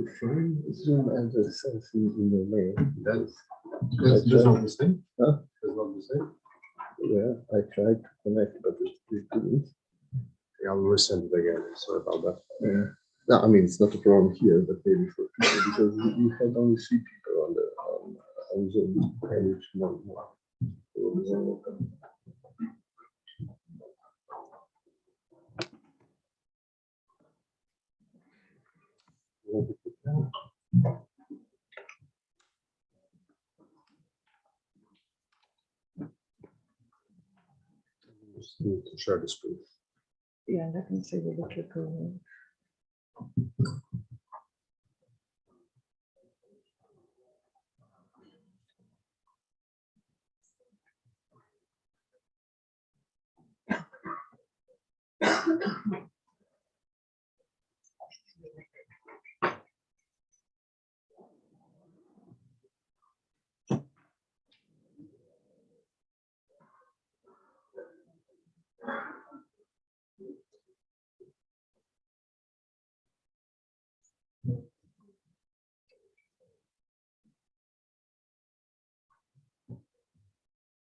define zoom and the sensing in the main. That's not the same. Huh? That's not the same. Yeah, I tried to connect, but it didn't. Yeah, we'll resend it again. Sorry about that. Yeah. No, I mean it's not a problem here, but maybe for people because we had only 3 people on Zoom, and it's not more. Just need to share the screen. Yeah, and I can see the clicker.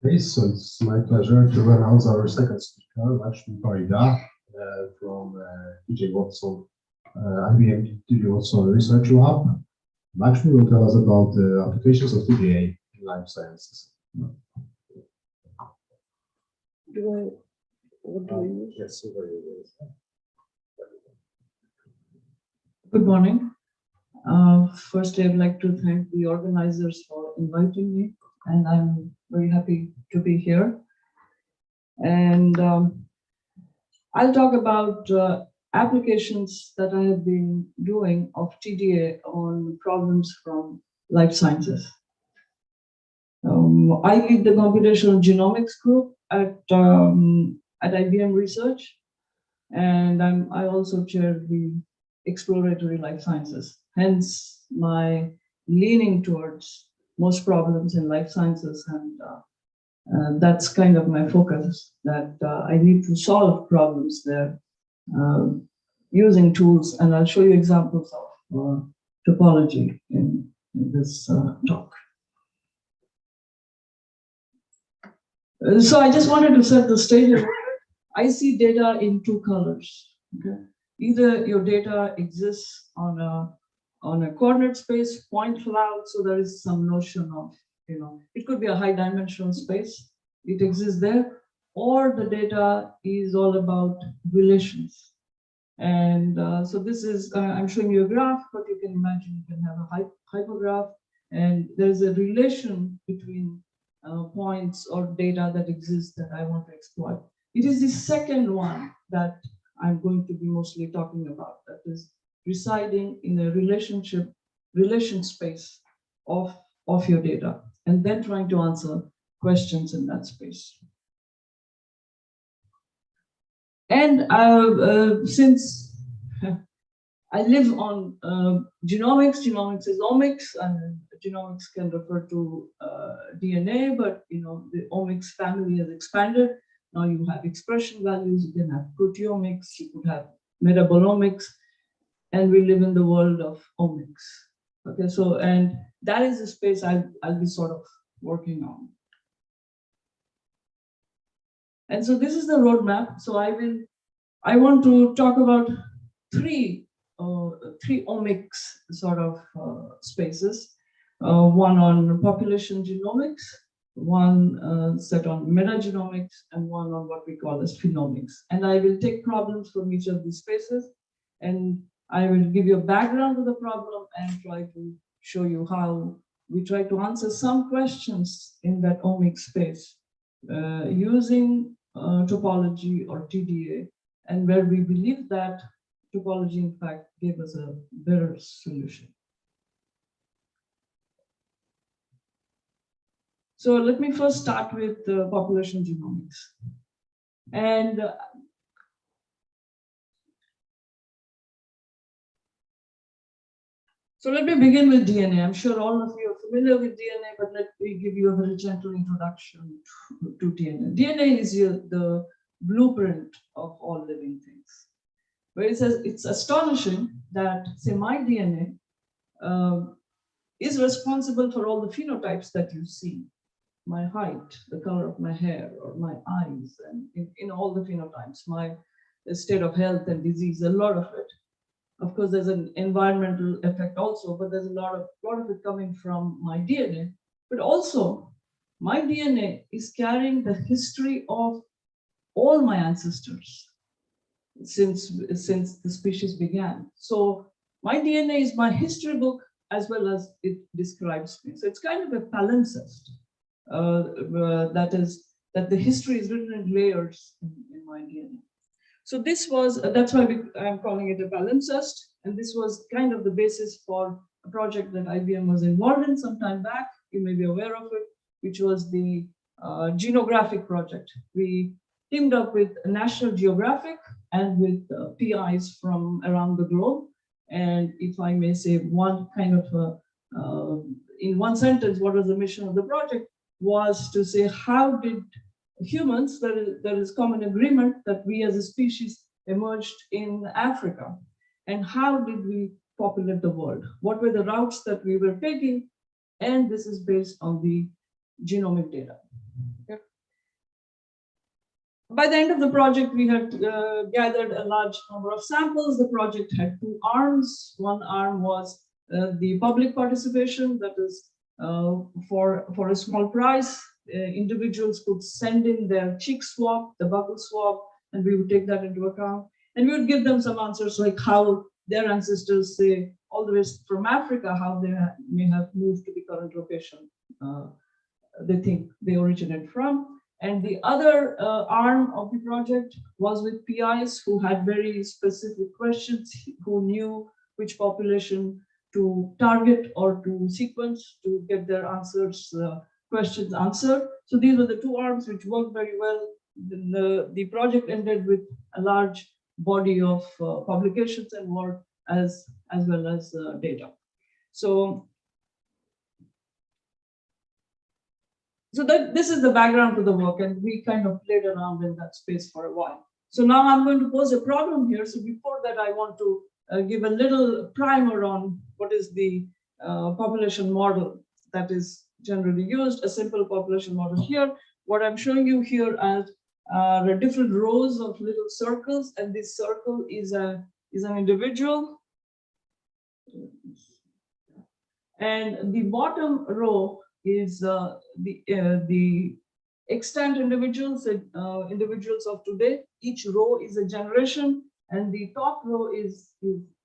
Okay, so it's my pleasure to announce our second speaker, Lakshmi Parida, from TJ Watson, IBM TJ Watson Research Lab. Lakshmi will tell us about the applications of TDA in life sciences. What do I use? Yes, Good morning. First, I'd like to thank the organizers for inviting me, and I'm very happy to be here. And I'll talk about applications that I have been doing of TDA on problems from life sciences. I lead the computational genomics group at IBM Research, and I also chair the exploratory life sciences. Hence, my leaning towards most problems in life sciences, and that's kind of my focus, that I need to solve problems there using tools, and I'll show you examples of topology in this talk. So I just wanted to set the stage. I see data in 2 colors. Okay? Either your data exists on a coordinate space, point cloud, so there is some notion of, it could be a high dimensional space, it exists there, or the data is all about relations. And so this is, I'm showing you a graph, but you can imagine you can have a hypergraph, and there's a relation between points or data that exists that I want to exploit. It is the second one that I'm going to be mostly talking about, that is residing in a relation space of your data, and then trying to answer questions in that space. And since I live on genomics is omics, and genomics can refer to DNA, but the omics family has expanded. Now you have expression values, you can have proteomics, you could have metabolomics, and we live in the world of omics. Okay, so, and that is the space I'll be sort of working on. And so this is the roadmap. So I want to talk about three omics sort of spaces. One on population genomics, one set on metagenomics, and one on what we call as phenomics. And I will take problems from each of these spaces, and I will give you a background to the problem and try to show you how we try to answer some questions in that omics space using topology or TDA, and where we believe that topology, in fact, gave us a better solution. So let me first start with population genomics. And so let me begin with DNA. I'm sure all of you are familiar with DNA, but let me give you a very gentle introduction to DNA. DNA is the blueprint of all living things. where it says it's astonishing that, say, my DNA is responsible for all the phenotypes that you see. My height, the color of my hair, or my eyes, and in all the phenotypes, my state of health and disease, a lot of it. Of course, there's an environmental effect also, but there's a lot of it coming from my DNA. But also, my DNA is carrying the history of all my ancestors since the species began. So my DNA is my history book as well as it describes me. So it's kind of a palimpsest. That the history is written in layers in my DNA. So this was, that's why I'm calling it a palimpsest. And this was kind of the basis for a project that IBM was involved in some time back. You may be aware of it, which was the Genographic project. We teamed up with National Geographic and with PIs from around the globe. And if I may say one kind of, in one sentence, what was the mission of the project? Was to say, how did humans, there is common agreement that we as a species emerged in Africa, and how did we populate the world? What were the routes that we were taking? And this is based on the genomic data. Okay. By the end of the project, we had gathered a large number of samples. The project had two arms. One arm was the public participation, that is, for a small price, individuals could send in their cheek swab, the buccal swab, and we would take that into account. And we would give them some answers like how their ancestors, say, all the way from Africa, how they may have moved to the current location they think they originate from. And the other arm of the project was with PIs who had very specific questions, who knew which population to target or to sequence to get their answers, questions answered. So these were the two arms which worked very well. The project ended with a large body of publications and work as well as data. So this is the background to the work, and we kind of played around in that space for a while. So now I'm going to pose a problem here. So before that, I want to give a little primer on what is the population model that is generally used, a simple population model here. What I'm showing you here are different rows of little circles, and this circle is an individual. And the bottom row is the extant individuals, individuals of today. Each row is a generation, and the top row is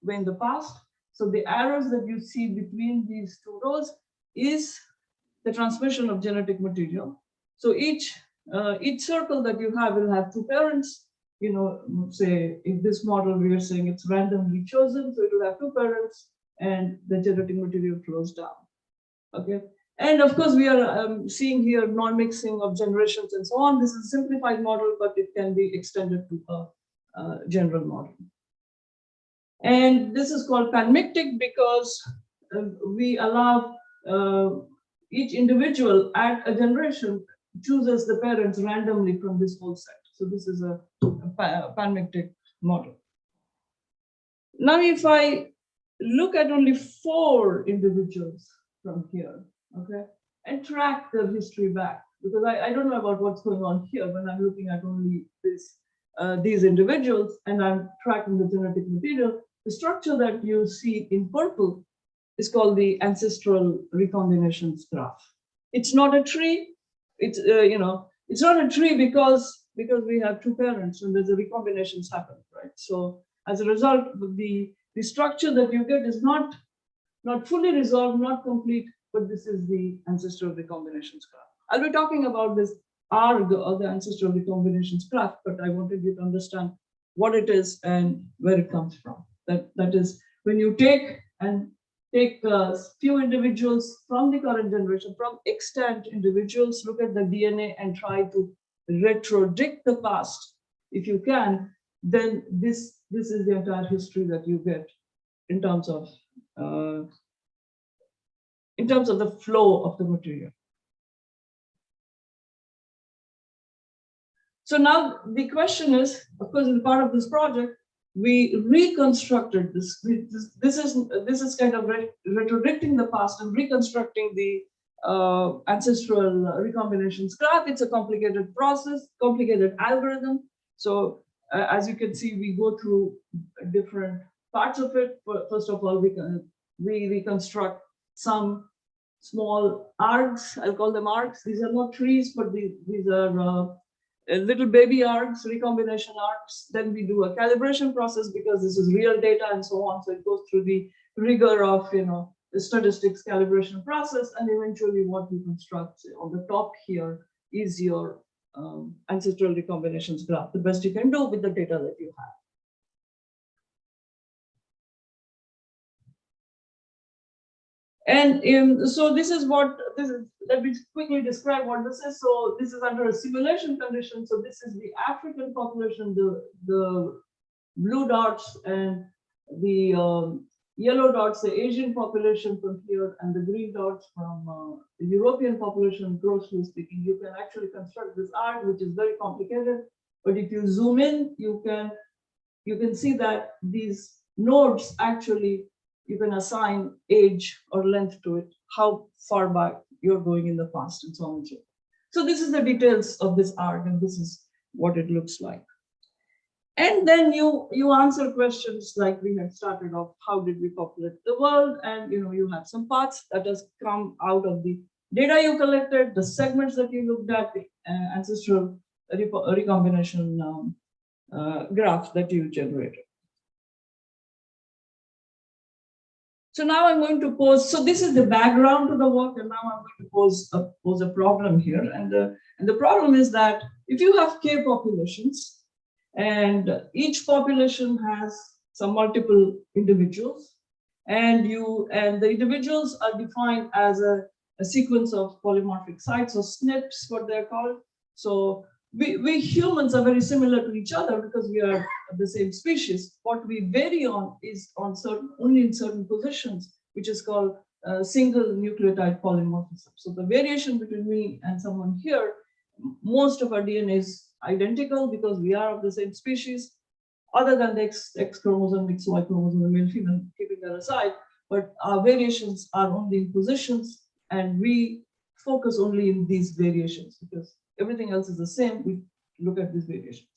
way in the past. So the arrows that you see between these two rows is the transmission of genetic material. So each circle that you have will have two parents. You know, say in this model we are saying it's randomly chosen, so it will have two parents, and the genetic material flows down. Okay. And of course, we are seeing here non-mixing of generations and so on. This is a simplified model, but it can be extended to a general model. And this is called panmictic because we allow each individual at a generation chooses the parents randomly from this whole set. So this is a panmictic model. Now, if I look at only 4 individuals from here, okay, and track the history back, because I don't know about what's going on here when I'm looking at only these individuals and I'm tracking the genetic material. The structure that you see in purple is called the ancestral recombinations graph. It's not a tree. It's it's not a tree because we have 2 parents and there's a recombinations happen, right? So as a result, the structure that you get is not fully resolved, not complete, but this is the ancestral recombinations graph. I'll be talking about this ARG, or the ancestral recombinations graph, but I wanted you to understand what it is and where it comes from. That is when you take a few individuals from the current generation, from extant individuals, look at the DNA and try to retrodict the past. If you can, then this is the entire history that you get in terms of the flow of the material. So now the question is, of course, as part of this project, we reconstructed this. This is kind of retrodirecting the past and reconstructing the ancestral recombinations graph. It's a complicated process, complicated algorithm. So as you can see, we go through different parts of it. First of all, we reconstruct some small arcs. I'll call them arcs. These are not trees, but these are little baby arcs, recombination arcs. Then we do a calibration process because this is real data and so on. So it goes through the rigor of the statistics calibration process, and eventually what we construct on the top here is your ancestral recombinations graph, the best you can do with the data that you have. And so this is what this is. Let me quickly describe what this is. So this is under a simulation condition. So this is the African population, the blue dots, and the yellow dots, the Asian population from here, and the green dots from the European population, grossly speaking. You can actually construct this arc, which is very complicated. But if you zoom in, you can see that these nodes actually, you can assign age or length to it, how far back you're going in the past, and so on and so forth. So this is the details of this arc, and this is what it looks like. And then you answer questions like we had started off, how did we populate the world? And you have some paths that has come out of the data you collected, the segments that you looked at, the ancestral recombination graph that you generated. So now I'm going to pose, so this is the background to the work, and now I'm going to pose a problem here. And the problem is that if you have K populations, and each population has some multiple individuals, and the individuals are defined as a sequence of polymorphic sites, or SNPs, what they're called. So we humans are very similar to each other because we are the same species. What we vary on is only in certain positions, which is called single nucleotide polymorphism. So the variation between me and someone here, most of our DNA is identical because we are of the same species, other than the X chromosome, XY chromosome, the male female, keeping that aside. But our variations are only in positions, and we focus only in these variations because everything else is the same. We look at these variations.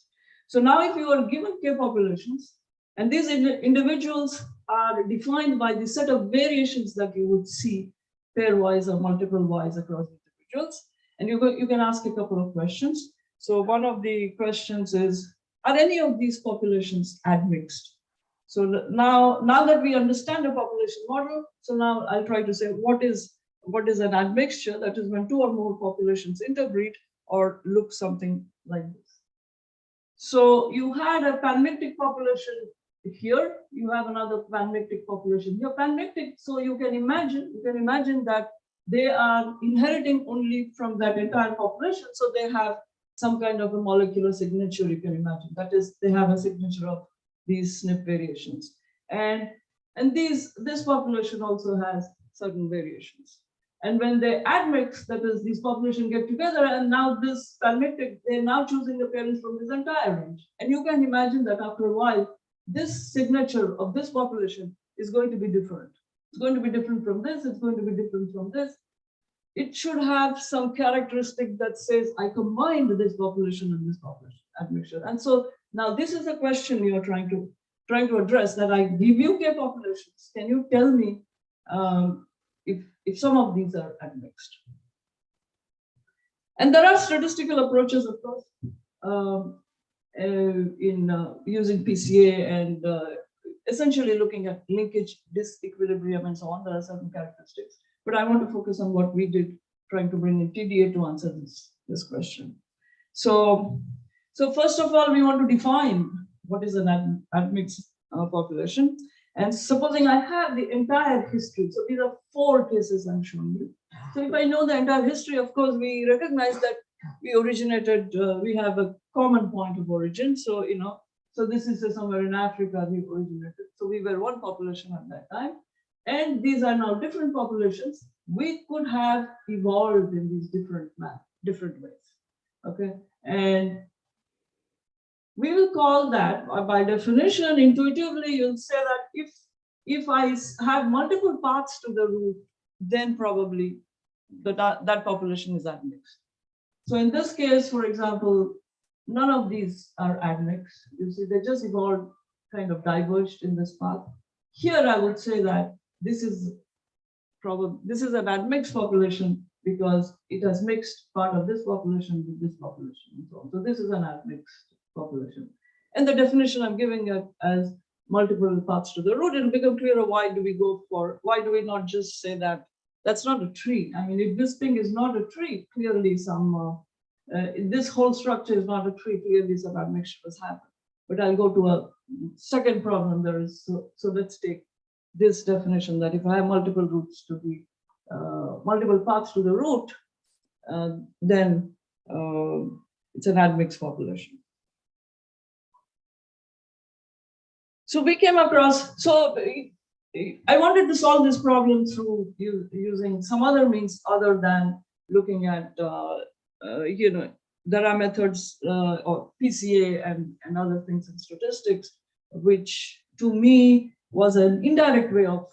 So now if you are given K populations, and these individuals are defined by the set of variations that you would see pairwise or multiple wise across individuals, and you can ask a couple of questions. So one of the questions is, are any of these populations admixed? So now that we understand the population model, so now I'll try to say what is an admixture? That is when two or more populations interbreed or look something like this. So you had a panmictic population here, you have another panmictic population here. Panmictic, so you can imagine that they are inheriting only from that entire population. So they have some kind of a molecular signature, you can imagine. That is, they have a signature of these SNP variations. And this population also has certain variations. And when they admix, that is, these populations get together, and now this panmictic, they're now choosing the parents from this entire range. And you can imagine that after a while, this signature of this population is going to be different. It's going to be different from this, it's going to be different from this. It should have some characteristic that says, I combined this population and this population admixture. And so now this is a question you're trying to address, that I give you K populations. Can you tell me if some of these are admixed? And there are statistical approaches, of course, in using PCA and essentially looking at linkage, disequilibrium, and so on. There are certain characteristics. But I want to focus on what we did, trying to bring in TDA to answer this question. So first of all, we want to define what is an admixed population. And supposing I have the entire history, so these are 4 cases I'm showing you. So if I know the entire history, of course, we recognize that we originated, we have a common point of origin. So, so this is somewhere in Africa we originated. So we were one population at that time. And these are now different populations. We could have evolved in these different ways. Okay. And we will call that, by definition, intuitively, you'll say that if I have multiple paths to the root, then probably that population is admixed. So in this case, for example, none of these are admixed. You see, they just evolved, kind of diverged in this path. Here, I would say that this is an admixed population because it has mixed part of this population with this population and so on. So this is an admixed population. And the definition I'm giving it as multiple paths to the root, it'll become clearer why do we not just say that that's not a tree. I mean, if this thing is not a tree, clearly this whole structure is not a tree, clearly some admixture has happened. But I'll go to a second problem there is, so let's take this definition that if I have multiple roots to the, multiple paths to the root, then it's an admixed population. So we came across, so I wanted to solve this problem through using some other means other than looking at, there are methods or PCA and other things in statistics, which to me was an indirect way of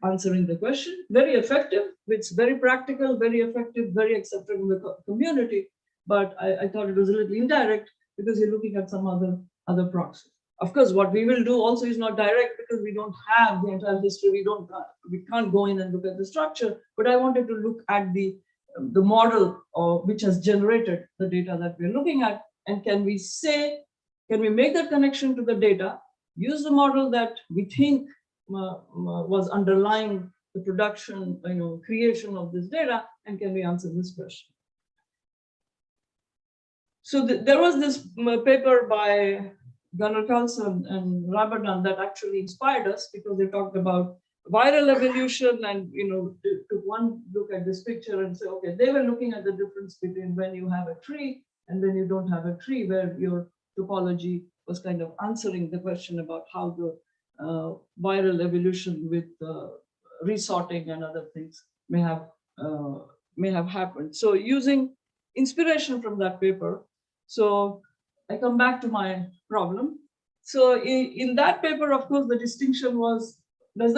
answering the question. Very effective, it's very practical, very effective, very accepted in the community. But I thought it was a little indirect because you're looking at some other proxies. Of course, what we will do also is not direct because we don't have the entire history. We can't go in and look at the structure. But I wanted to look at the model which has generated the data that we're looking at, and can we make that connection to the data, use the model that we think was underlying the production, creation of this data, and can we answer this question? So there was this paper by Gunnar Carlson and Rabadan that actually inspired us because they talked about viral evolution and took one look at this picture and say, okay, they were looking at the difference between when you have a tree and when you don't have a tree, where your topology was kind of answering the question about how the viral evolution with resorting and other things may have happened. So using inspiration from that paper, so I come back to my problem. So in that paper, of course, the distinction was, does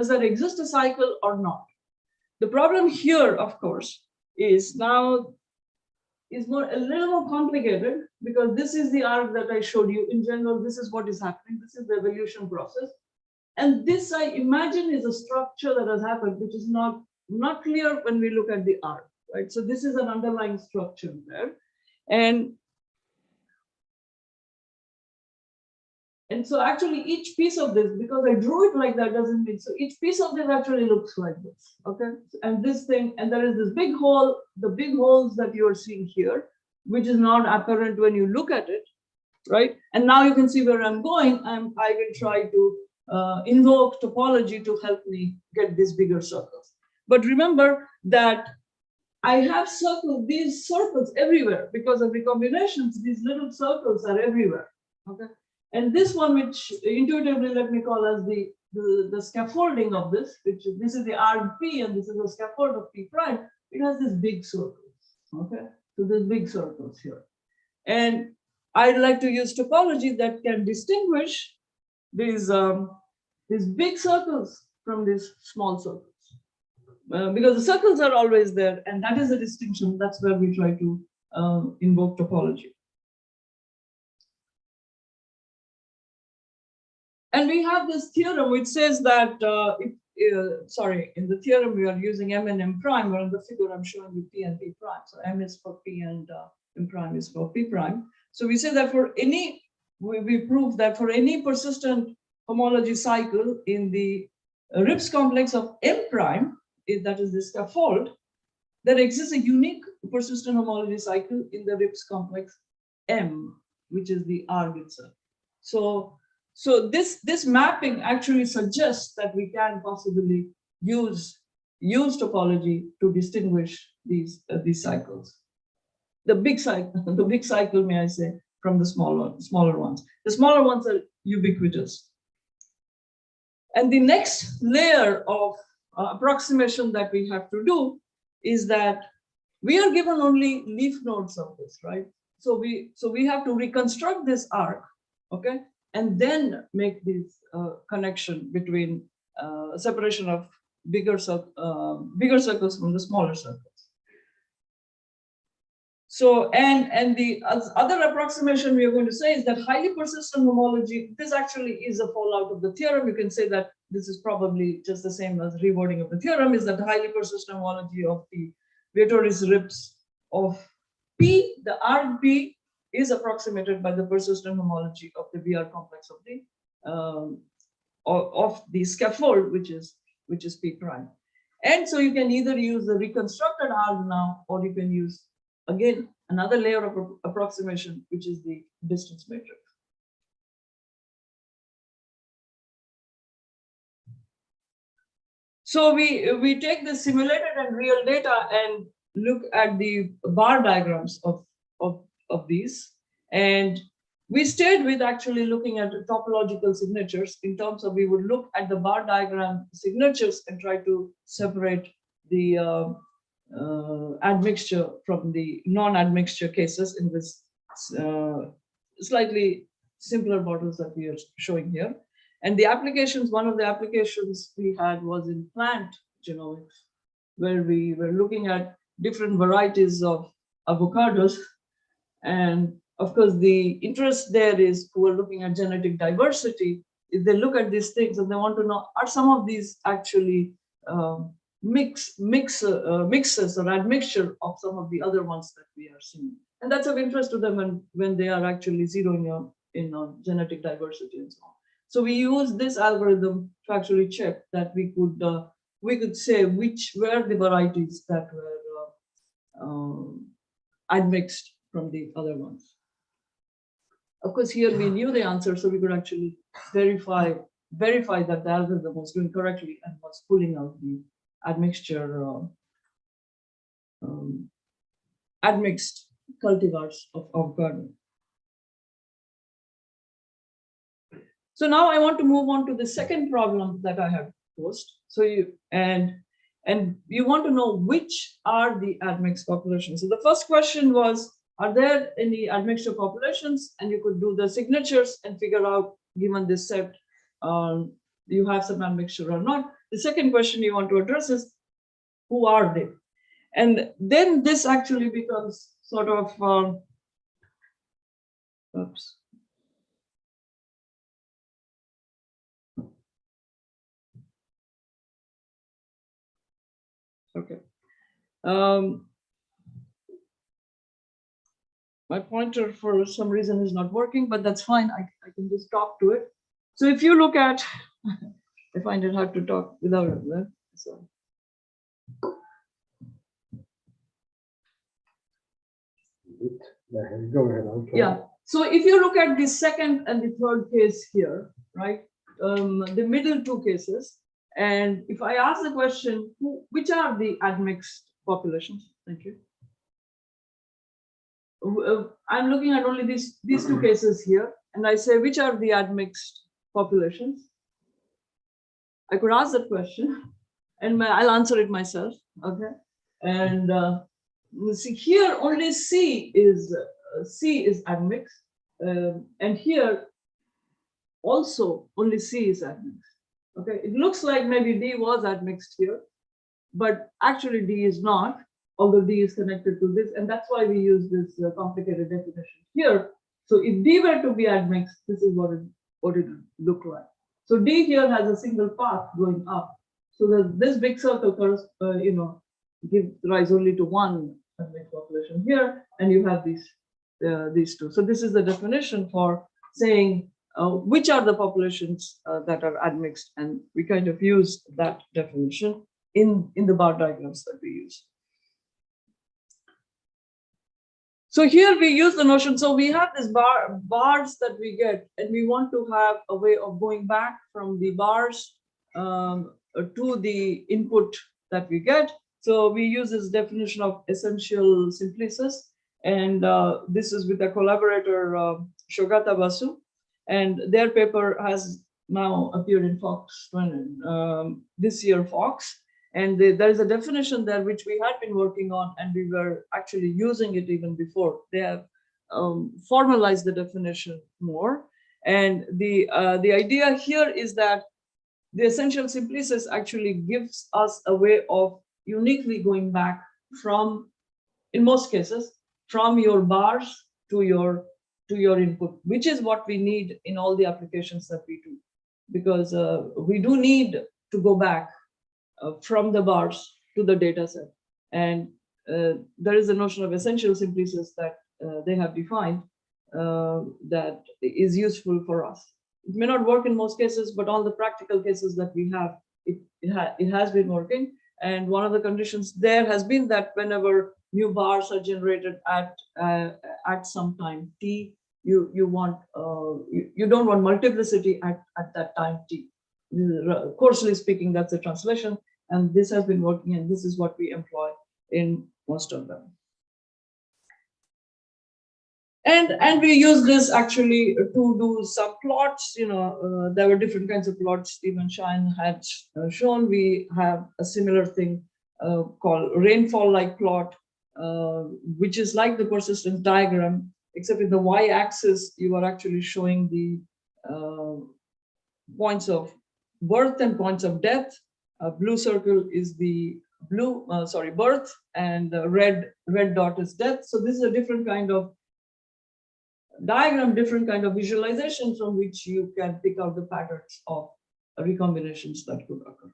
there exist a cycle or not? The problem here, of course, is a little more complicated because this is the arc that I showed you. In general, this is what is happening. This is the evolution process. And this, I imagine, is a structure that has happened, which is not clear when we look at the arc, right? So this is an underlying structure there. And so actually each piece of this, because I drew it like that doesn't mean, so each piece of this actually looks like this, okay? And this thing, and there is this big hole, the big holes that you're seeing here, which is not apparent when you look at it, right? And now you can see where I'm going. I will try to invoke topology to help me get these bigger circles. But remember that I have these circles everywhere because of recombinations. These little circles are everywhere, okay? And this one, which intuitively let me call as the scaffolding of this, this is the RP and this is the scaffold of P prime, it has these big circles, okay? So there's big circles here. And I'd like to use topology that can distinguish these big circles from these small circles. Because the circles are always there, and that is the distinction. That's where we try to invoke topology. And we have this theorem which says that, in the theorem we are using M and M prime, or in the figure I'm showing you P and P prime. So M is for P and M prime is for P prime. So we say that we prove that for any persistent homology cycle in the Rips complex of M prime, that is the scaffold, there exists a unique persistent homology cycle in the Rips complex M, which is the arg itself. So this mapping actually suggests that we can possibly use topology to distinguish these cycles. The big cycle, may I say, from the smaller ones. The smaller ones are ubiquitous. And the next layer of approximation that we have to do is that we are given only leaf nodes of this, right? so we have to reconstruct this arc, okay, and then make this connection between separation of bigger circles from the smaller circles. So, and the other approximation we are going to say is that highly persistent homology, this actually is a fallout of the theorem. You can say that this is probably just the same as rewording of the theorem, is that highly persistent homology of the Vietoris rips of P, the arc P, is approximated by the persistent homology of the VR complex of the scaffold, which is P prime. And so you can either use the reconstructed arc now, or you can use again another layer of approximation, which is the distance matrix. So we take the simulated and real data and look at the bar diagrams of these, and we stayed with actually looking at topological signatures in terms of we would look at the bar diagram signatures and try to separate the admixture from the non-admixture cases in this slightly simpler models that we are showing here. And the applications, one of the applications we had was in plant genomics, where we were looking at different varieties of avocados. And of course, the interest there is who are looking at genetic diversity. If they look at these things and they want to know, are some of these actually mixes or admixture of some of the other ones that we are seeing? And that's of interest to them when they are actually zeroing in on genetic diversity and so on. So we use this algorithm to actually check that we could say which were the varieties that were admixed from the other ones. Of course, here we knew the answer, so we could actually verify that the algorithm was doing correctly and was pulling out the admixture, admixed cultivars of avocado. So now I want to move on to the second problem that I have posed. So you want to know which are the admixed populations. So the first question was, are there any admixture populations? And you could do the signatures and figure out, given this set, you have some admixture or not. The second question you want to address is, who are they? And then this actually becomes sort of, oops. Okay. My pointer for some reason is not working, but that's fine. I can just talk to it. So if you look at, I find it hard to talk without it. So. Go ahead. Yeah. So if you look at the second and the third case here, right? The middle two cases, and if I ask the question, which are the admixed populations? Thank you. I'm looking at only these two cases here, and I say, which are the admixed populations? I could ask that question, and I'll answer it myself. Okay, and see here only C is admixed, and here also only C is admixed. Okay, it looks like maybe D was admixed here, but actually D is not, although D is connected to this, and that's why we use this complicated definition here. So if D were to be admixed, this is what it would look like. So D here has a single path going up. So that this big circle, gives rise only to one admixed population here, and you have these two. So this is the definition for saying which are the populations that are admixed, and we kind of use that definition in the bar diagrams that we use. So here we use the notion, so we have this bars that we get, and we want to have a way of going back from the bars to the input that we get. So we use this definition of essential simplices, and this is with a collaborator, Shogata Basu, and their paper has now appeared in Fox this year, Fox. And there is a definition there which we had been working on, and we were actually using it even before. They have formalize the definition more. And the idea here is that the essential simplices actually gives us a way of uniquely going back from, in most cases, from your bars to your input, which is what we need in all the applications that we do, because we do need to go back from the bars to the data set. And there is a notion of essential simplices that they have defined that is useful for us. It may not work in most cases, but all the practical cases that we have, it has been working. And one of the conditions there has been that whenever new bars are generated at some time t, you don't want multiplicity at that time t. Coarsely speaking, that's a translation, and this has been working, and this is what we employ in most of them. And we use this actually to do some plots. There were different kinds of plots Stephen Shine had shown. We have a similar thing called rainfall-like plot, which is like the persistence diagram, except in the y-axis, you are actually showing the points of birth and points of death. Blue circle is the birth, and the red dot is death. So this is a different kind of diagram, different kind of visualization from which you can pick out the patterns of recombinations that could occur.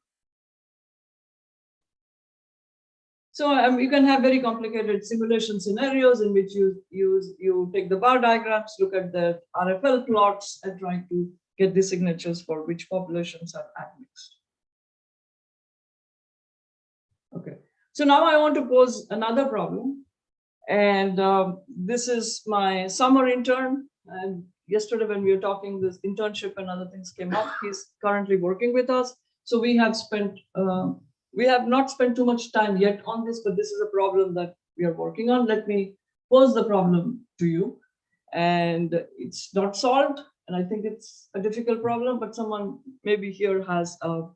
So you can have very complicated simulation scenarios in which you take the bar diagrams, look at the RFL plots, and try to get the signatures for which populations are admixed. Okay, so now I want to pose another problem. And this is my summer intern. And yesterday when we were talking, this internship and other things came up. He's currently working with us. So we have not spent too much time yet on this, but this is a problem that we are working on. Let me pose the problem to you. And it's not solved, and I think it's a difficult problem, but someone maybe here has some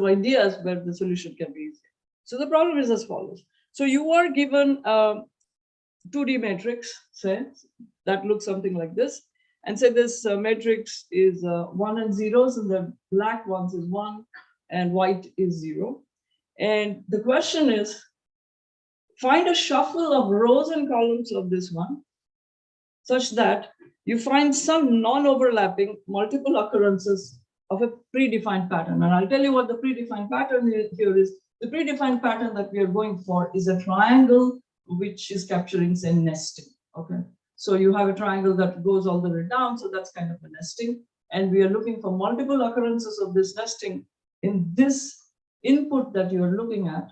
ideas where the solution can be easier. So the problem is as follows. So you are given a 2D matrix, say, that looks something like this, and say this matrix is 1 and zeros, and the black ones is 1 and white is 0. And the question is, find a shuffle of rows and columns of this one such that you find some non-overlapping multiple occurrences of a predefined pattern. And I'll tell you what the predefined pattern here is. The predefined pattern that we are going for is a triangle which is capturing, say, nesting. Okay, so you have a triangle that goes all the way down, so that's kind of a nesting. And we are looking for multiple occurrences of this nesting in this input that you are looking at.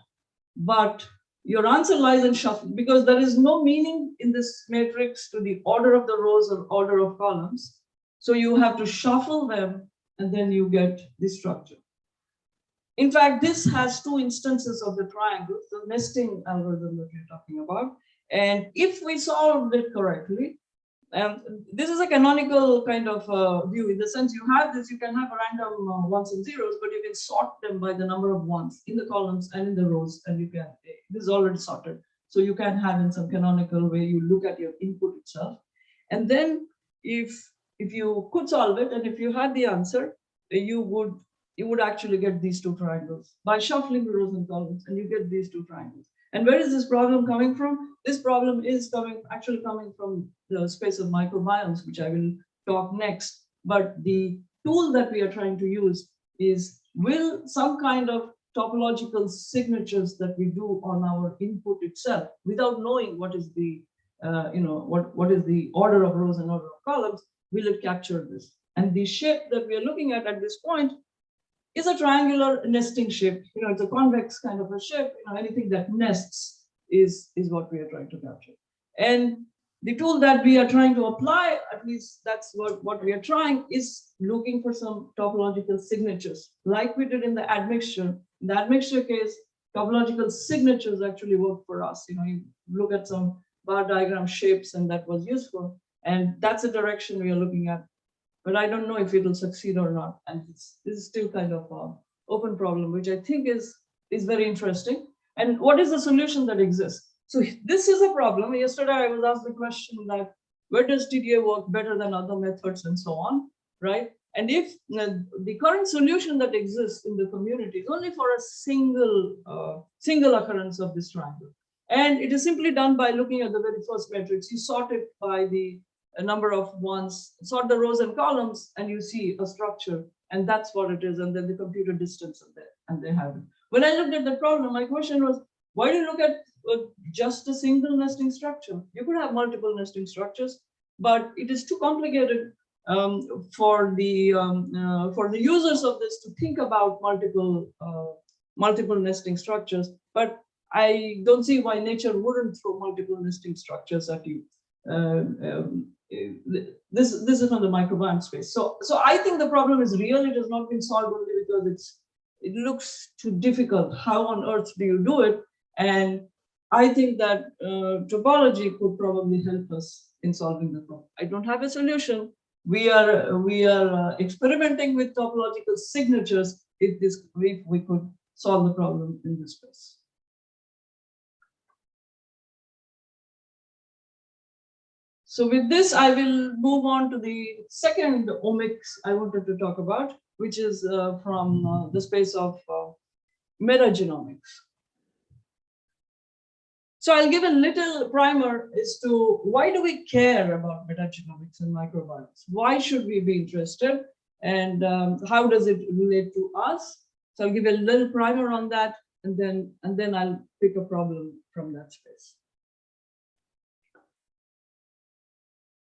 But your answer lies in shuffle, because there is no meaning in this matrix to the order of the rows or order of columns. So you have to shuffle them, and then you get the structure. In fact, this has 2 instances of the triangle, the nesting algorithm that we're talking about. And if we solved it correctly, this is a canonical kind of view, in the sense you have this, you can have random ones and zeros, but you can sort them by the number of ones in the columns and in the rows, and you can, this is already sorted. So you can have in some canonical way, you look at your input itself. And then if you could solve it, and if you had the answer, you would actually get these 2 triangles by shuffling the rows and columns, and you get these 2 triangles. And where is this problem coming from? This problem is actually coming from the space of microbiomes, which I will talk next. But the tool that we are trying to use is, will some kind of topological signatures that we do on our input itself, without knowing what is the what is the order of rows and order of columns, will it capture this? And the shape that we are looking at this point is a triangular nesting shape. It's a convex kind of a shape. Anything that nests is what we are trying to capture. And the tool that we are trying to apply, at least that's what we are trying, is looking for some topological signatures, like we did in the admixture. In the admixture case, topological signatures actually work for us. You look at some bar diagram shapes, and that was useful. And that's the direction we are looking at. But I don't know if it will succeed or not. And this is still kind of an open problem, which I think is very interesting. And what is the solution that exists? So this is a problem. Yesterday I was asked the question that where does TDA work better than other methods and so on, right? And if the current solution that exists in the community is only for a single occurrence of this triangle, and it is simply done by looking at the very first matrix, you sort it by the number of ones, sort the rows and columns, and you see a structure, and that's what it is, and then the computer distance and they have it. When I looked at the problem, my question was, why do you look at just a single nesting structure? You could have multiple nesting structures, but it is too complicated for the users of this to think about multiple nesting structures. But I don't see why nature wouldn't throw multiple nesting structures at you. This is from the microbiome space. So I think the problem is real. It has not been solved only because it looks too difficult. How on earth do you do it? And I think that topology could probably help us in solving the problem. I don't have a solution. We are experimenting with topological signatures if we could solve the problem in this space. So with this, I will move on to the second omics I wanted to talk about, which is from the space of metagenomics. So I'll give a little primer as to why do we care about metagenomics and microbiomes? Why should we be interested? And how does it relate to us? So I'll give a little primer on that, and then I'll pick a problem from that space.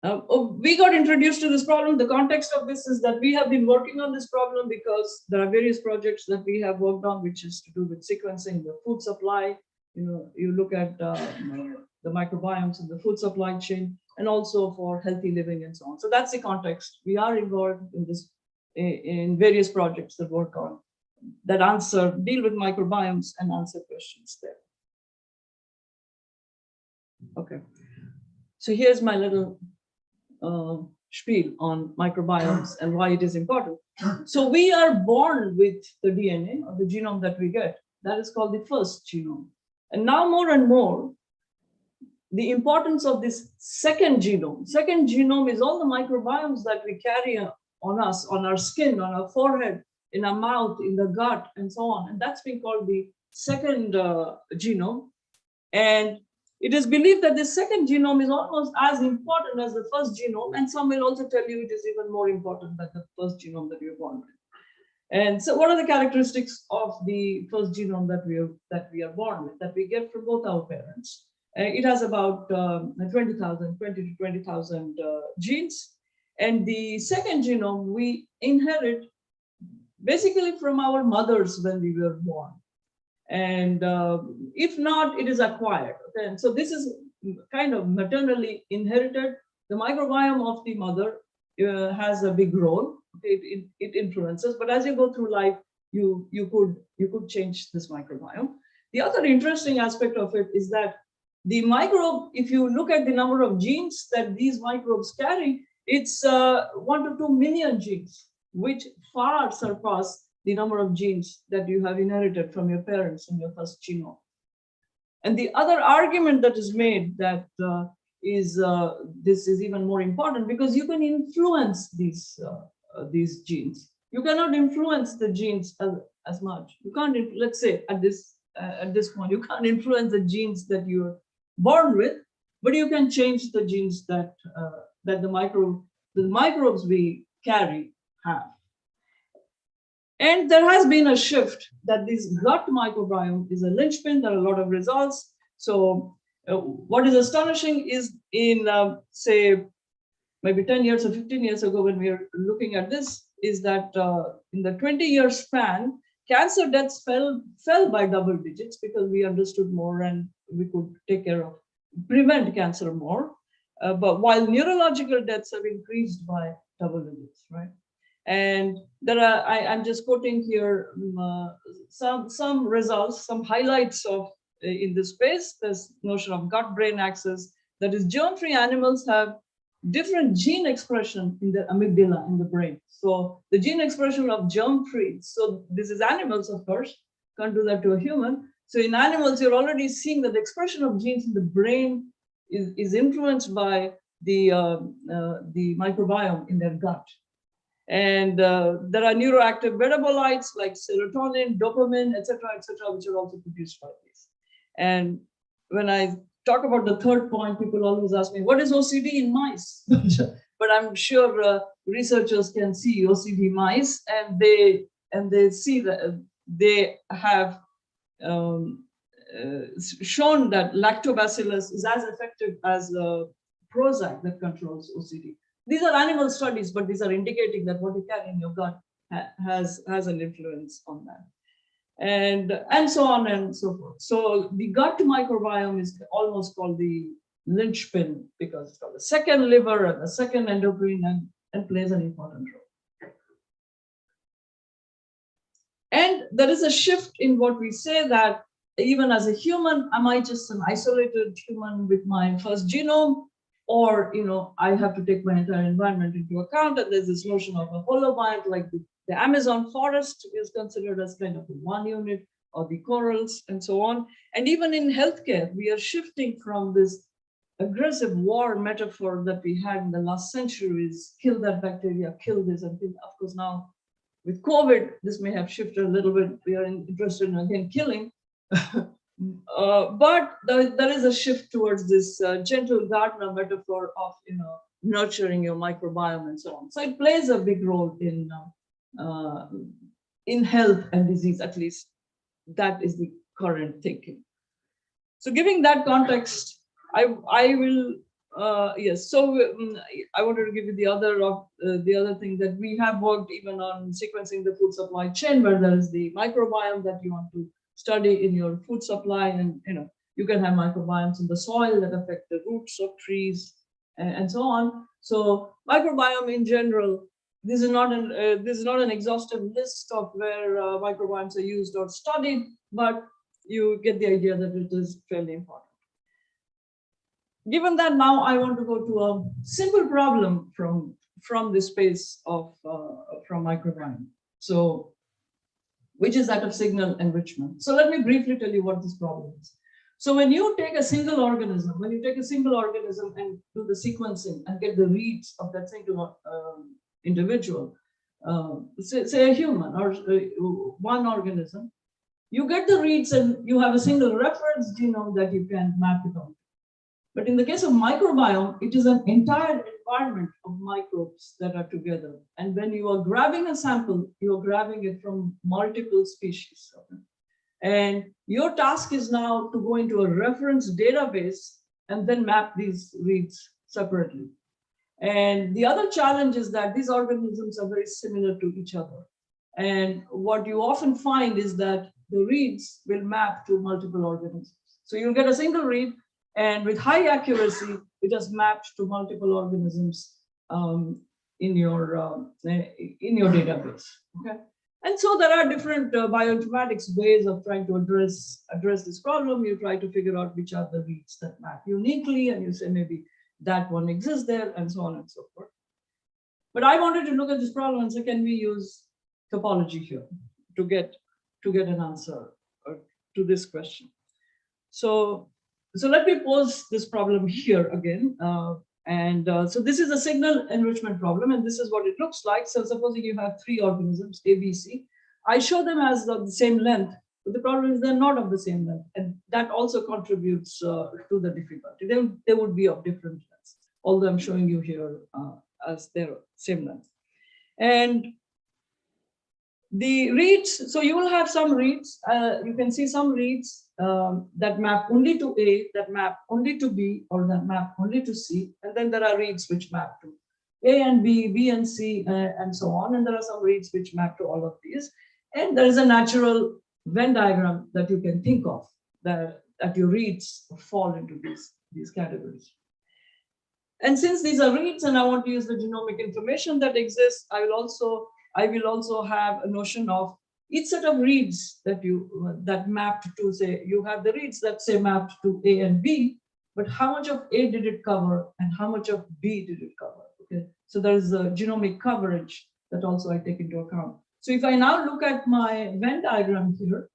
We got introduced to this problem. The context of this is that we have been working on this problem because there are various projects that we have worked on, which is to do with sequencing the food supply. You look at the microbiomes in the food supply chain, and also for healthy living and so on. So that's the context. We are involved in this in various projects that work on that deal with microbiomes and answer questions there. Okay, so here's my little spiel on microbiomes and why it is important. So we are born with the DNA or the genome that we get. That is called the first genome. And now more and more, the importance of this second genome. Second genome is all the microbiomes that we carry on us, on our skin, on our forehead, in our mouth, in the gut, and so on. And that's been called the second genome. And it is believed that the second genome is almost as important as the first genome. And some will also tell you it is even more important than the first genome that you're born with. And so what are the characteristics of the first genome that we are born with, that we get from both our parents? It has about 20 to 20,000 genes. And the second genome we inherit basically from our mothers when we were born. And if not, it is acquired. Okay? And so this is kind of maternally inherited. The microbiome of the mother has a big role. It influences, but as you go through life, you could change this microbiome. The other interesting aspect of it is that the microbe, if you look at the number of genes that these microbes carry, it's 1 to 2 million genes, which far surpass the number of genes that you have inherited from your parents in your first genome. And the other argument that is made that this is even more important because you can influence these genes. You cannot influence the genes as much. You can't, let's say at this point, you can't influence the genes that you're born with, but you can change the genes that the microbes we carry have. And there has been a shift that this gut microbiome is a linchpin. There are a lot of results. So what is astonishing is in, say, maybe 10 years or 15 years ago, when we were looking at this, is that in the 20-year span, cancer deaths fell by double digits because we understood more and we could prevent cancer more. But while neurological deaths have increased by double digits, right? And there are, I'm just quoting here some results, some highlights of in this space. This notion of gut-brain axis, that is, germ-free animals have different gene expression in the amygdala in the brain. So the gene expression of germ-free, so this is animals, of course, can't do that to a human, So in animals, you're already seeing that the expression of genes in the brain is influenced by the microbiome in their gut. And there are neuroactive metabolites like serotonin, dopamine, etc., which are also produced by these. And when I talk about the third point, people always ask me, what is OCD in mice? But I'm sure researchers can see OCD mice, and they see that they have shown that lactobacillus is as effective as Prozac that controls OCD. These are animal studies, but these are indicating that what you carry in your gut has an influence on that. And so on and so forth. So the gut microbiome is almost called the linchpin because it's got the second liver and the second endocrine and plays an important role. And there is a shift in what we say that even as a human, am I just an isolated human with my first genome? Or, I have to take my entire environment into account. And there's this notion of a holobiont, like the Amazon forest is considered as kind of one unit, or the corals and so on. And even in healthcare, we are shifting from this aggressive war metaphor that we had in the last centuries, kill that bacteria, kill this, and kill. Of course, now with COVID, this may have shifted a little bit. We are interested in, again, killing. But there is a shift towards this gentle gardener metaphor of nurturing your microbiome and so on. So it plays a big role in health and disease. At least that is the current thinking. So giving that context, I will yes. So I wanted to give you the other thing that we have worked even on sequencing the food supply chain, where there is the microbiome that you want to study in your food supply, and you can have microbiomes in the soil that affect the roots of trees and so on. So microbiome in general, this is not an exhaustive list of where microbiomes are used or studied, but you get the idea that it is fairly important. Given that, now I want to go to a simple problem from the space of from microbiome. So, which is that of signal enrichment. So let me briefly tell you what this problem is. So when you take a single organism, and do the sequencing and get the reads of that single individual, say a human or one organism, you get the reads and you have a single reference genome that you can map it on. But in the case of microbiome, it is an entire environment of microbes that are together. And when you are grabbing a sample, you are grabbing it from multiple species. And your task is now to go into a reference database and then map these reads separately. And the other challenge is that these organisms are very similar to each other. And what you often find is that the reads will map to multiple organisms. So you'll get a single read, and with high accuracy, it is mapped to multiple organisms in your database. Okay, and so there are different bioinformatics ways of trying to address this problem. You try to figure out which are the reads that map uniquely, and you say maybe that one exists there, and so on and so forth. But I wanted to look at this problem and say, can we use topology here to get an answer to this question? So let me pose this problem here again. So this is a signal enrichment problem, and this is what it looks like. So supposing you have three organisms, A, B, C. I show them as of the same length, but the problem is they're not of the same length. And that also contributes to the difficulty. They would be of different lengths, although I'm showing you here as their same length. And the reads, so you will have some reads, you can see some reads that map only to A, that map only to B, or that map only to C. And then there are reads which map to A and B, B and C, and so on. And there are some reads which map to all of these. And there is a natural Venn diagram that you can think of that your reads fall into these categories. And since these are reads and I want to use the genomic information that exists, I will also have a notion of each set of reads that mapped to, say, you have the reads that say mapped to A and B, but how much of A did it cover and how much of B did it cover? Okay, so there is a genomic coverage that also I take into account. So if I now look at my Venn diagram here,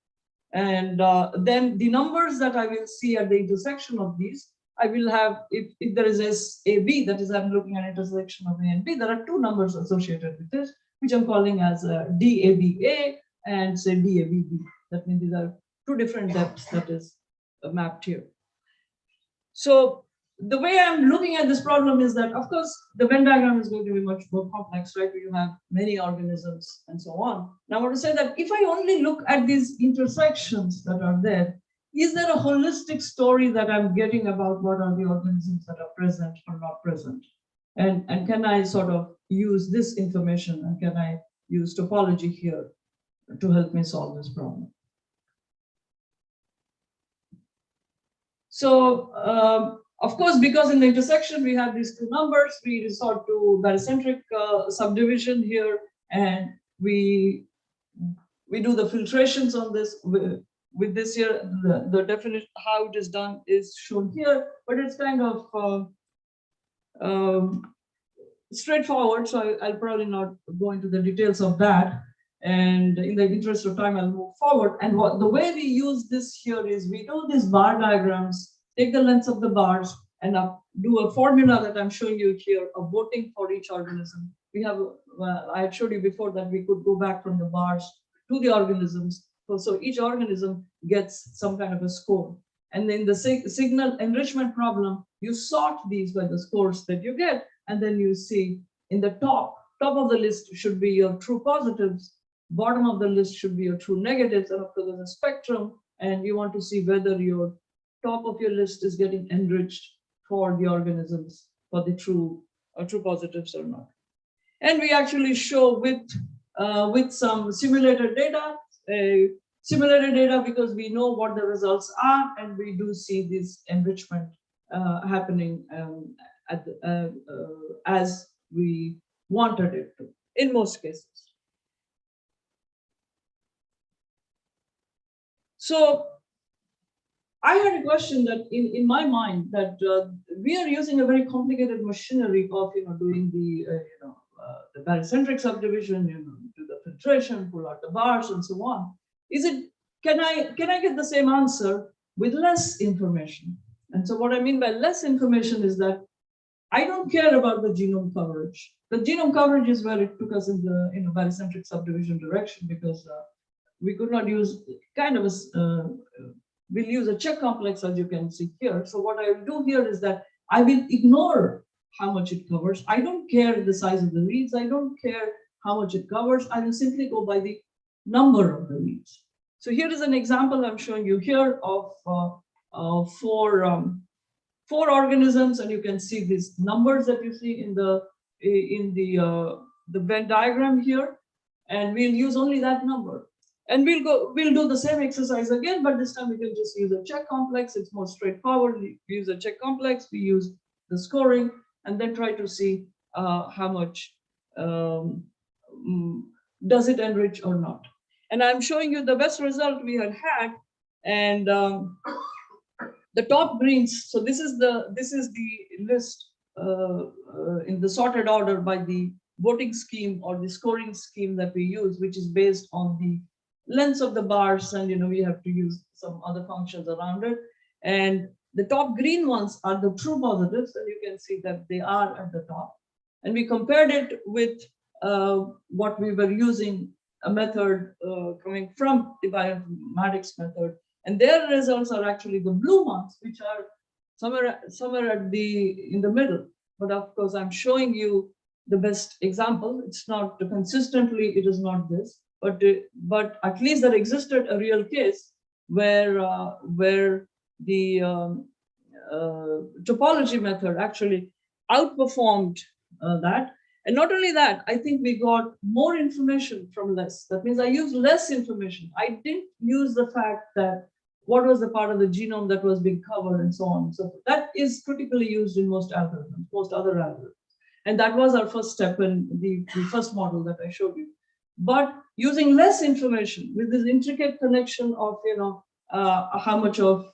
And then the numbers that I will see at the intersection of these, I will have, if there is SAB, that is, I'm looking at intersection of A and B, there are two numbers associated with this, which I'm calling as DABA and say DABB. That means these are two different depths that is mapped here. So the way I'm looking at this problem is that, of course, the Venn diagram is going to be much more complex, right? You have many organisms and so on. Now I want to say that if I only look at these intersections that are there, is there a holistic story that I'm getting about what are the organisms that are present or not present? And can I sort of use this information, and can I use topology here to help me solve this problem? So, of course, because in the intersection we have these two numbers, we resort to barycentric subdivision here, and we do the filtrations on this with this here. The definition how it is done is shown here, but it's kind of straightforward. So I'll probably not go into the details of that. And in the interest of time, I'll move forward. And the way we use this here is we do these bar diagrams, take the lengths of the bars, and do a formula that I'm showing you here of voting for each organism. We have, I had showed you before that we could go back from the bars to the organisms. So each organism gets some kind of a score. And then the signal enrichment problem, you sort these by the scores that you get. And then you see in the top of the list should be your true positives. Bottom of the list should be your true negatives, and of course there's a spectrum, and you want to see whether your top of your list is getting enriched for the organisms, for the true positives or not. And we actually show with some simulated data, because we know what the results are, and we do see this enrichment happening as we wanted it to, in most cases. So I had a question that in my mind that we are using a very complicated machinery of doing the the barycentric subdivision, do the filtration, pull out the bars, and so on. Can I get the same answer with less information? And so what I mean by less information is that I don't care about the genome coverage. The genome coverage is where it took us in the barycentric subdivision direction, because we could not use we'll use a check complex, as you can see here. So what I will do here is that I will ignore how much it covers. I don't care the size of the reads. I don't care how much it covers. I will simply go by the number of the reads. So here is an example I'm showing you here of four organisms, and you can see these numbers that you see in the Venn diagram here, and we'll use only that number. And we'll do the same exercise again, but this time we can just use a check complex. It's more straightforward. We use a check complex, we use the scoring, and then try to see how much does it enrich or not. And I'm showing you the best result we had, and the top greens. So this is the list in the sorted order by the voting scheme or the scoring scheme that we use, which is based on the lengths of the bars, and we have to use some other functions around it. And the top green ones are the true positives, and you can see that they are at the top. And we compared it with what we were using, a method coming from the bioinformatics method, and their results are actually the blue ones, which are somewhere in the middle. But of course, I'm showing you the best example. It's not consistently, it is not this. But at least there existed a real case where the topology method actually outperformed that. And not only that, I think we got more information from less. That means I used less information. I didn't use the fact that what was the part of the genome that was being covered and so on and so forth. That is critically used in most algorithms, most other algorithms. And that was our first step in the first model that I showed you. But using less information with this intricate connection of how much of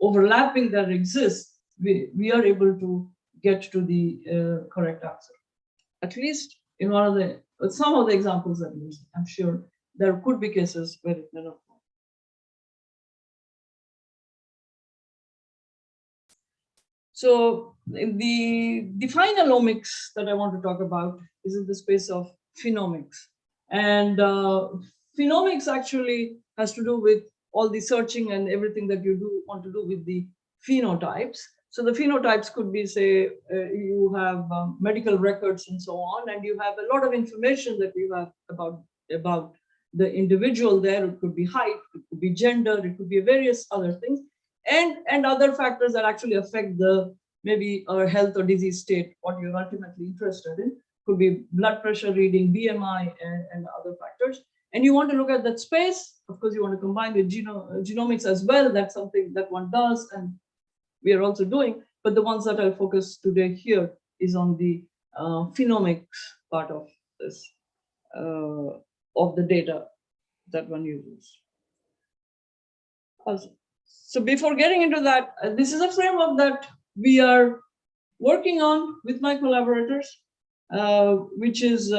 overlapping there exists, we are able to get to the correct answer. At least in some of the examples that I'm sure there could be cases where it may not. So the final omics that I want to talk about is in the space of phenomics. And phenomics actually has to do with all the searching and everything that you want to do with the phenotypes. So the phenotypes could be, say, you have medical records and so on, and you have a lot of information that you have about the individual there. It could be height, it could be gender, it could be various other things, and other factors that actually affect the maybe our health or disease state, what you're ultimately interested in. Could be blood pressure reading, BMI, and other factors. And you want to look at that space. Of course, you want to combine with genomics as well. That's something that one does, and we are also doing. But the ones that I'll focus today here is on the phenomics part of this, of the data that one uses. So before getting into that, this is a framework that we are working on with my collaborators, which is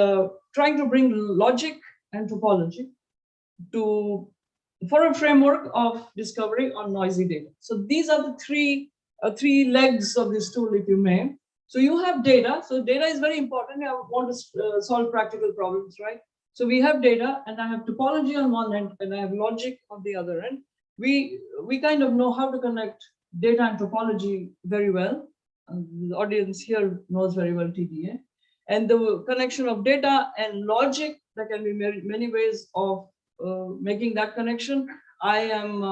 trying to bring logic and topology for a framework of discovery on noisy data. So these are the three legs of this tool, if you may. So you have data. So data is very important. I want to solve practical problems, right? So we have data, and I have topology on one end, and I have logic on the other end. We kind of know how to connect data and topology very well. The audience here knows very well TDA. And the connection of data and logic, there can be many ways of making that connection. I am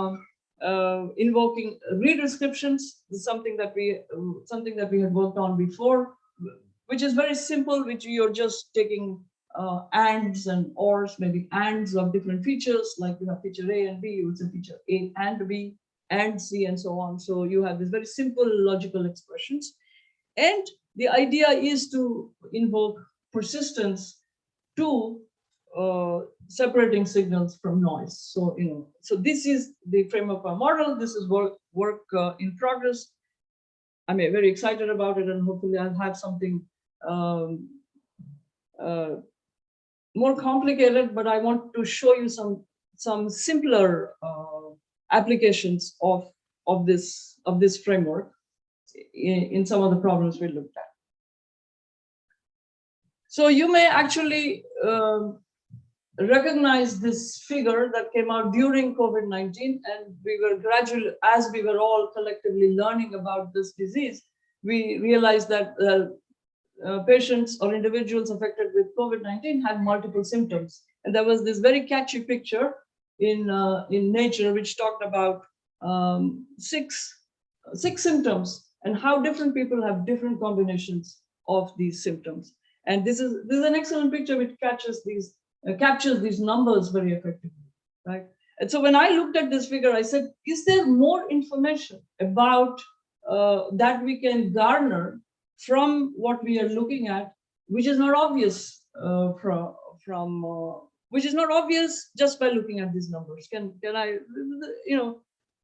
invoking redescriptions. This is something that we had worked on before, which is very simple, which you're just taking ands and ors, maybe ands of different features, like you have feature A and B, you would say feature A and B and C and so on. So you have these very simple logical expressions. And the idea is to invoke persistence to separating signals from noise. So, so this is the framework of our model. This is work in progress. I'm very excited about it, and hopefully I'll have something more complicated, but I want to show you some simpler applications of this framework in some of the problems we looked at. So you may actually recognize this figure that came out during COVID-19, and we were gradually, as we were all collectively learning about this disease, we realized that patients or individuals affected with COVID-19 had multiple symptoms. And there was this very catchy picture in Nature, which talked about six symptoms and how different people have different combinations of these symptoms. And this is an excellent picture which captures these numbers very effectively, right? And so when I looked at this figure, I said, is there more information about that we can garner from what we are looking at, which is not obvious which is not obvious just by looking at these numbers? Can I,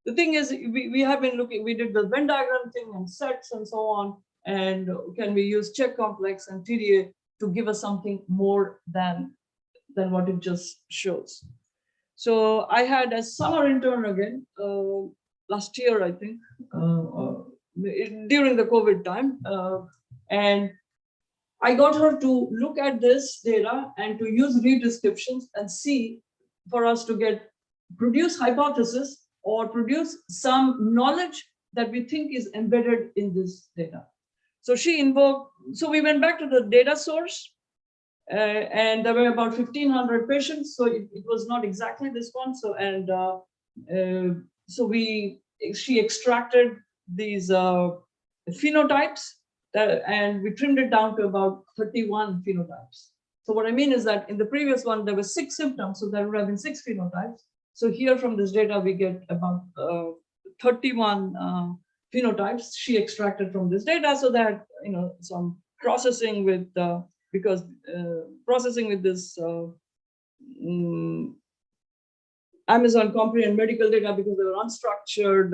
the thing is, we have been looking, we did the Venn diagram thing and sets and so on, and can we use check complex and TDA to give us something more than what it just shows? So I had a summer intern again last year, I think, during the COVID time, and I got her to look at this data and to use redescriptions and see for us to produce hypothesis or produce some knowledge that we think is embedded in this data. So so we went back to the data source, and there were about 1,500 patients. So it was not exactly this one. So, she extracted these phenotypes, and we trimmed it down to about 31 phenotypes. So what I mean is that in the previous one, there were 6 symptoms, so there would have been 6 phenotypes. So here from this data, we get about 31 phenotypes she extracted from this data, so that, some processing with, processing with this Amazon Comprehend medical data, because they were unstructured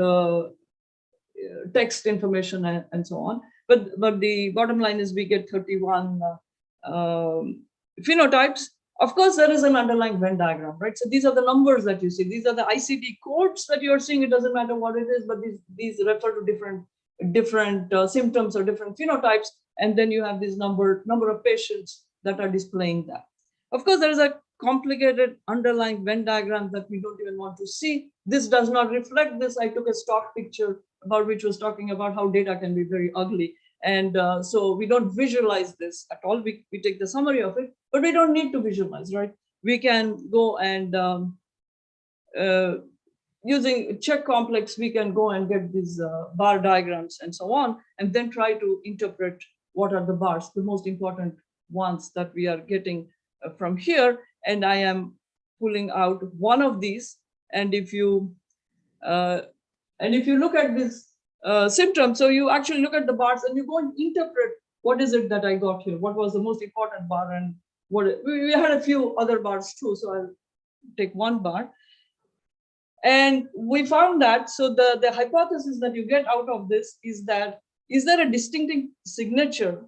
text information and so on. But the bottom line is we get 31 phenotypes. Of course, there is an underlying Venn diagram, right? So these are the numbers that you see. These are the ICD codes that you're seeing. It doesn't matter what it is, but these refer to different different symptoms or different phenotypes, and then you have this number of patients that are displaying that. Of course, there is a complicated underlying Venn diagram that we don't even want to see. This does not reflect this. I took a stock picture about which was talking about how data can be very ugly. And so we don't visualize this at all. We take the summary of it, but we don't need to visualize, right? We can go and using check complex, we can go and get these bar diagrams and so on, and then try to interpret what are the bars, the most important ones that we are getting from here. And I am pulling out one of these. And if you look at this symptom, so you actually look at the bars and you go and interpret what is it that I got here, what was the most important bar, and what we had a few other bars too. So I'll take one bar. And we found that, so the hypothesis that you get out of this is that, is there a distinctive signature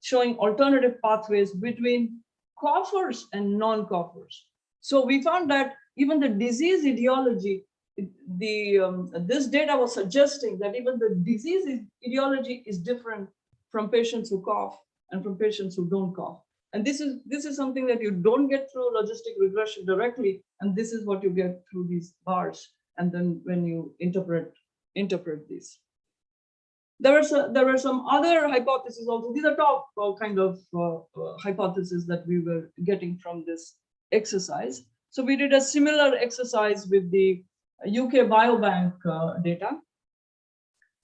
showing alternative pathways between coughers and non-coughers? So we found that even the disease etiology, this data was suggesting that even the disease etiology is different from patients who cough and from patients who don't cough. And this is something that you don't get through logistic regression directly, and this is what you get through these bars. And then when you interpret these, there were some other hypotheses also. These are top kind of hypotheses that we were getting from this exercise. So we did a similar exercise with the UK Biobank data,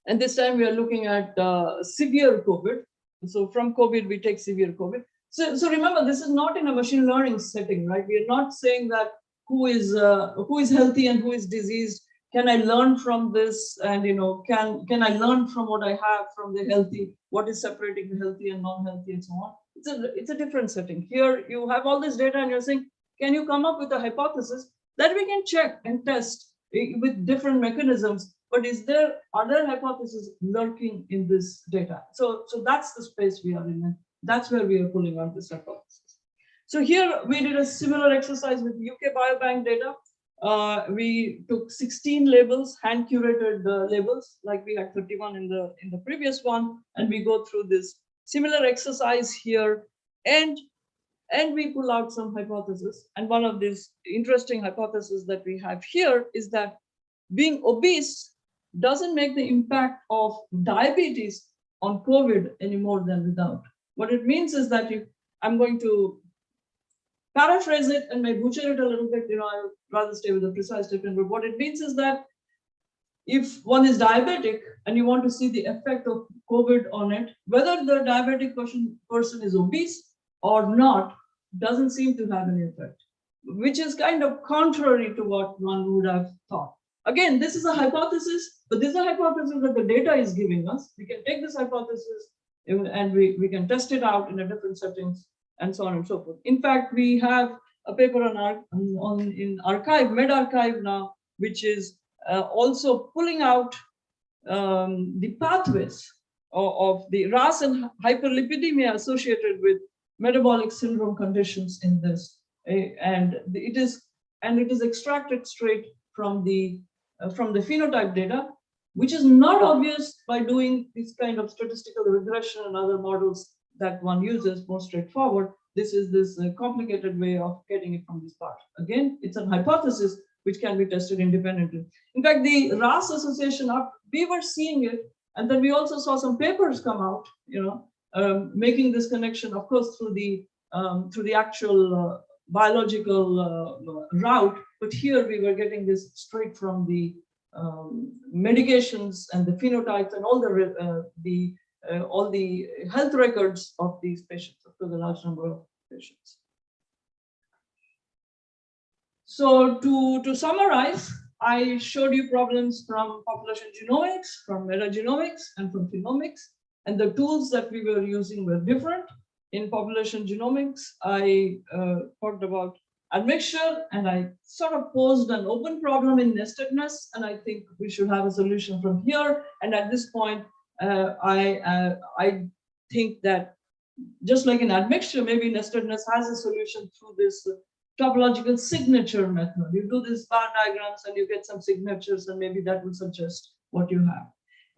and this time we are looking at severe COVID. So from COVID we take severe COVID. So remember, this is not in a machine learning setting, right? We are not saying that who is healthy and who is diseased. Can I learn from this? And can I learn from what I have from the healthy? What is separating the healthy and non-healthy and so on? It's a different setting. Here you have all this data and you're saying, can you come up with a hypothesis that we can check and test with different mechanisms? But is there other hypotheses lurking in this data? So that's the space we are in. And that's where we are pulling out this hypothesis. So here we did a similar exercise with UK Biobank data. We took 16 labels, hand curated labels, like we had 31 in the previous one, and we go through this similar exercise here, and we pull out some hypotheses. And one of these interesting hypotheses that we have here is that being obese doesn't make the impact of diabetes on COVID any more than without. What it means is that I'm going to paraphrase it and may butcher it a little bit, I would rather stay with the precise statement, but what it means is that if one is diabetic and you want to see the effect of COVID on it, whether the diabetic person is obese or not, doesn't seem to have any effect, which is kind of contrary to what one would have thought. Again, this is a hypothesis, but this is a hypothesis that the data is giving us. We can take this hypothesis and we can test it out in different settings and so on and so forth. In fact, we have a paper in arXiv, medRxiv now, which is also pulling out the pathways of the RAS and hyperlipidemia associated with metabolic syndrome conditions in this, and it is extracted straight from the phenotype data, which is not obvious by doing this kind of statistical regression and other models that one uses more straightforward. This is this complicated way of getting it from this part. Again, it's a hypothesis which can be tested independently. In fact, the RAS association, we were seeing it, and then we also saw some papers come out, making this connection, of course, through the actual biological route. But here we were getting this straight from the medications and the phenotypes and all the health records of these patients, up to the large number of patients. So to summarize, I showed you problems from population genomics, from metagenomics, and from Phenomics, and the tools that we were using were different. In population genomics, I talked about admixture, and I sort of posed an open problem in nestedness, and I think we should have a solution from here. And at this point, I think that just like in admixture, maybe nestedness has a solution through this topological signature method. You do these bar diagrams and you get some signatures, and maybe that will suggest what you have.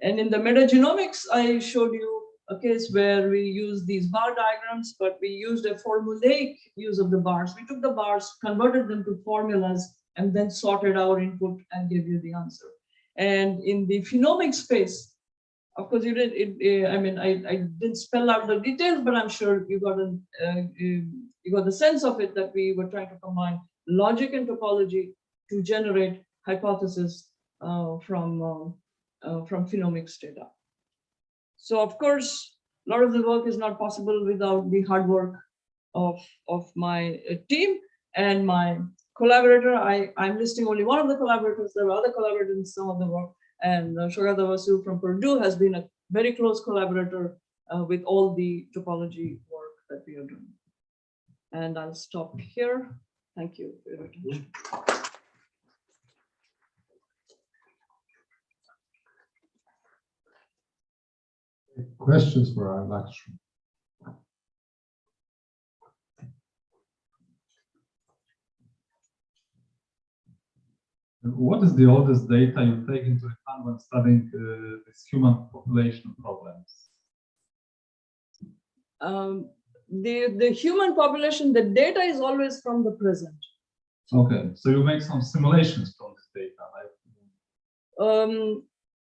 And in the metagenomics, I showed you a case where we used these bar diagrams, but we used a formulaic use of the bars. We took the bars, converted them to formulas, and then sorted our input and gave you the answer. And in the phenomics space, of course, you did. I mean, I didn't spell out the details, but I'm sure you got the sense of it, that we were trying to combine logic and topology to generate hypotheses from phenomics data. So, of course, a lot of the work is not possible without the hard work of my team and my collaborator. I'm listing only one of the collaborators. There are other collaborators in some of the work. And Shogata Vasu from Purdue has been a very close collaborator with all the topology work that we are doing. And I'll stop here. Thank you for your attention. Questions for our lecture? What is the oldest data you take into account when studying this human population problems? The human population, the data is always from the present. Okay, so you make some simulations from this data, right?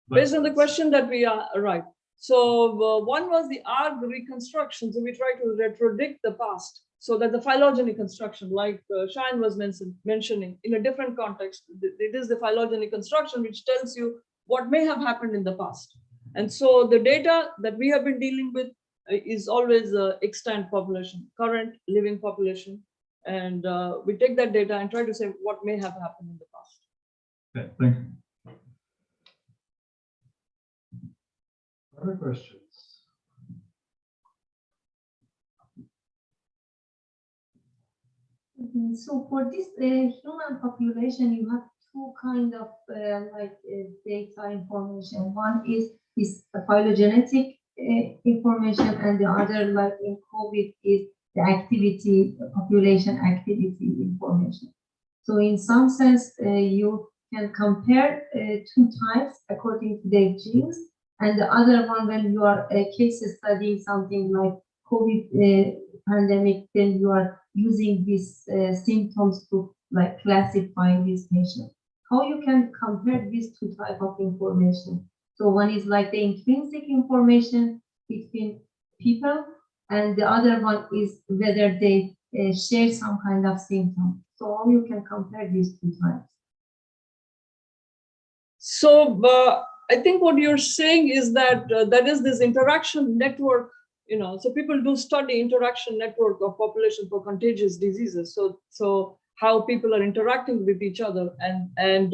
Based on the question that we are, right. So one was the Arg reconstruction. So we try to retrodict the past so that the phylogeny construction, like Shine was mentioning in a different context, it is the phylogeny construction which tells you what may have happened in the past. And so the data that we have been dealing with is always extant population, current living population. And we take that data and try to say what may have happened in the past. Okay, thank you. Other questions? So for this human population, you have two kind of data information. One is this phylogenetic information, and the other, like in COVID, is the activity, population activity information. So in some sense, you can compare two types according to their genes, and the other one, when you are case studying something like COVID pandemic, then you are using these symptoms to like classify these patients. How you can compare these two types of information? So one is like the intrinsic information between people, and the other one is whether they share some kind of symptom. So how you can compare these two types? So I think what you're saying is that that is this interaction network, you know, so people do study interaction network of population for contagious diseases. So how people are interacting with each other and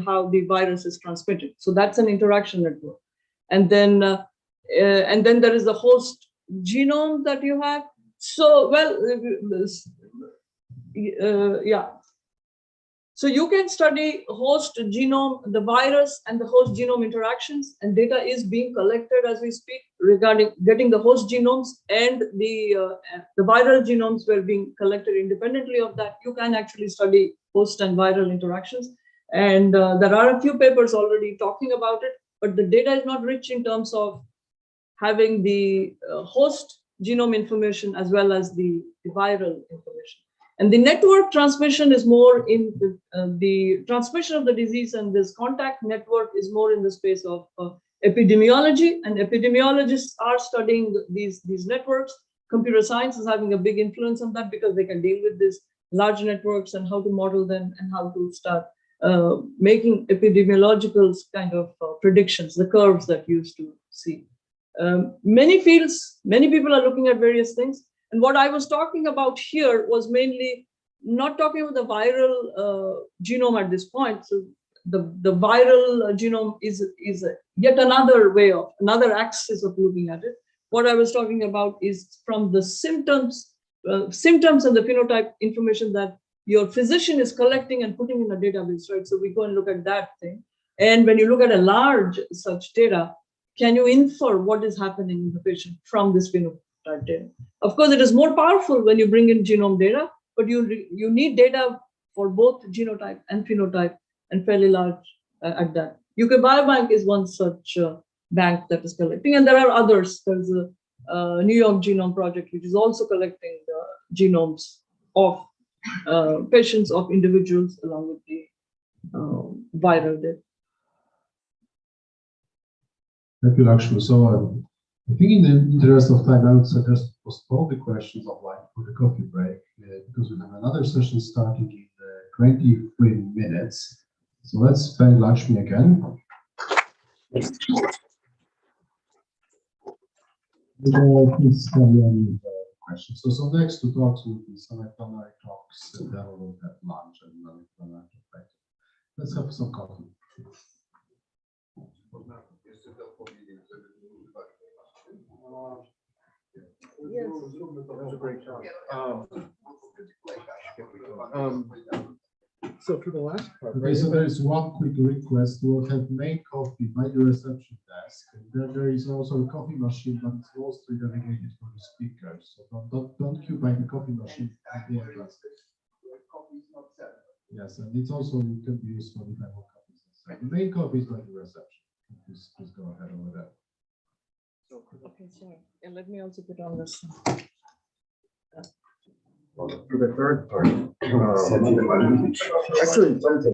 how the virus is transmitted. So that's an interaction network. And then there is the host genome that you have. So, well, yeah. So you can study host genome, the virus and the host genome interactions, and data is being collected as we speak regarding getting the host genomes, and the viral genomes were being collected independently of that. You can actually study host and viral interactions. And there are a few papers already talking about it, but the data is not rich in terms of having the host genome information as well as the viral information. And the network transmission is more in the transmission of the disease, and this contact network is more in the space of epidemiology, and epidemiologists are studying these networks. Computer science is having a big influence on that because they can deal with these large networks and how to model them and how to start making epidemiological kind of predictions, the curves that you used to see. Many fields, many people are looking at various things. And what I was talking about here was mainly not talking about the viral genome at this point. So the viral genome is yet another way of, another axis of looking at it. What I was talking about is from the symptoms and the phenotype information that your physician is collecting and putting in a database, right? So we go and look at that thing. And when you look at a large such data, can you infer what is happening in the patient from this phenotype data? Of course, it is more powerful when you bring in genome data, but you need data for both genotype and phenotype, and fairly large at that. UK Biobank is one such bank that is collecting, and there are others. There's a New York Genome Project, which is also collecting the genomes of patients, of individuals, along with the viral data. Thank you, Lakshmi. So I think in the interest of time, I would suggest postpone the questions of like for the coffee break, because we have another session starting in 23 minutes. So let's thank Lakshmi again. Please carry on with the questions. So next to talks will be some economic talks, and then we'll have lunch and then we'll have break. Let's have some coffee. Yes. That was a great job. So for the last part, Okay, so there is one quick request. We'll have main coffee by the reception desk, and then there is also a coffee machine, but it's mostly dedicated for the speakers. So don't queue by the coffee machine at the entrance. Yes, and it's also it can be used for the demo coffees. So the main coffee is by the reception. Please go ahead over there. Okay, sorry. And let me also put on this. for the third part, actually,